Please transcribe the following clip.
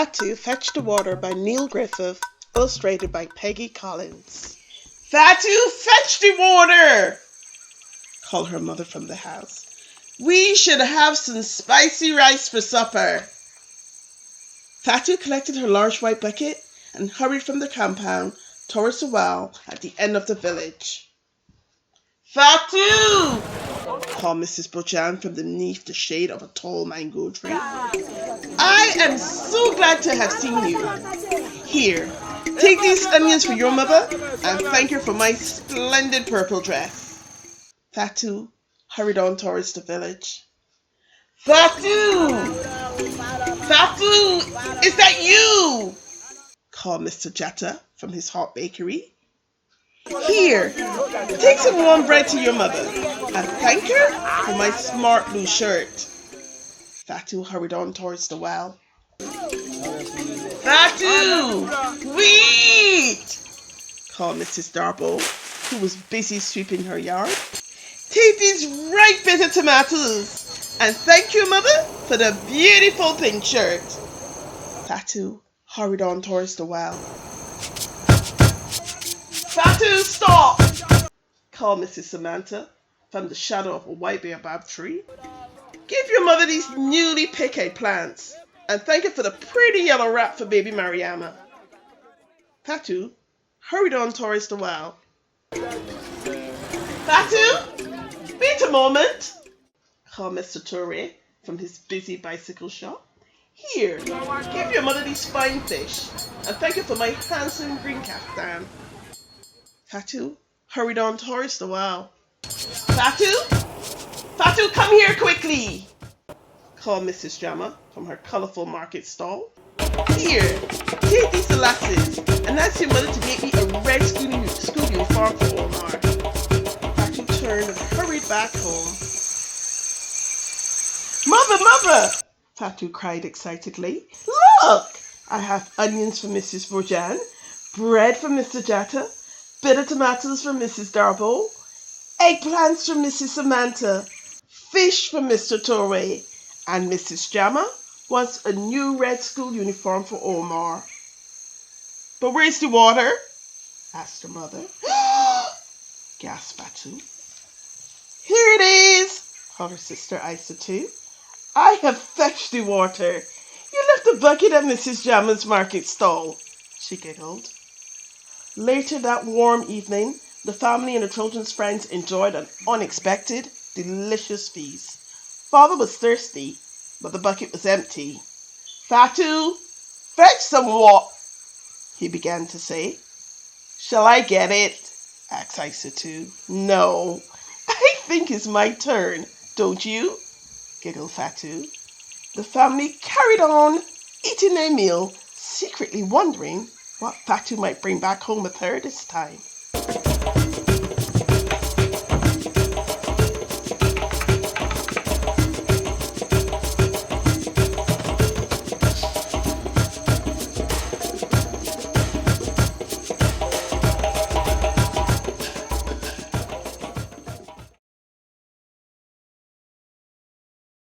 Fatou, Fetch the Water by Neil Griffith, illustrated by Peggy Collings. Fatou, fetch the water, called her mother from the house. We should have some spicy rice for supper. Fatou collected her large white bucket and hurried from the compound towards the well at the end of the village. Fatou, called Mrs. Bojan from beneath the shade of a tall mango tree. I am so glad to have seen you. Here, take these onions for your mother and thank her for my splendid purple dress. Fatou hurried on towards the village. Fatou! Fatou! Is that you? Called Mr. Jatta from his hot bakery. Here, take some warm bread to your mother and thank her for my smart blue shirt. Fatou hurried on towards the well. Fatou! Wait! Called Mrs. Darbo, who was busy sweeping her yard. Take these ripe bitter tomatoes and thank your mother for the beautiful pink shirt. Fatou hurried on towards the well. Fatou, stop! Called Mrs. Samantha from the shadow of a white baobab tree. Give your mother these newly picked plants and thank her for the pretty yellow wrap for baby Mariama. Fatou hurried on towards the well. Fatou, wait a moment, called Mr. Toure from his busy bicycle shop. Here, give your mother these fine fish and thank her for my handsome green kaftan. Fatou hurried on towards the well. Fatou? Fatou, come here quickly, called Mrs. Jama from her colourful market stall. Here, take these molasses and ask your mother to make me a red school uniform for Omar. Fatou turned and hurried back home. Mother! Fatou cried excitedly. Look! I have onions for Mrs. Bojan, bread for Mr. Jatta, bitter tomatoes for Mrs. Darbo, eggplants for Mrs. Samantha, fish for Mr. Toure, and Mrs. Jama wants a new red school uniform for Omar. But where's the water? Asked her mother. Gasped Fatou. Here it is, called her sister Isa too. I have fetched the water. You left the bucket at Mrs. Jama's market stall, she giggled. Later that warm evening, the family and the children's friends enjoyed an unexpected, delicious feast. Father was thirsty, but the bucket was empty. Fatou, fetch some water, he began to say. Shall I get it? Asked Isa too. No, I think it's my turn, don't you? Giggled Fatou. The family carried on eating their meal, secretly wondering what Fatou might bring back home with her this time.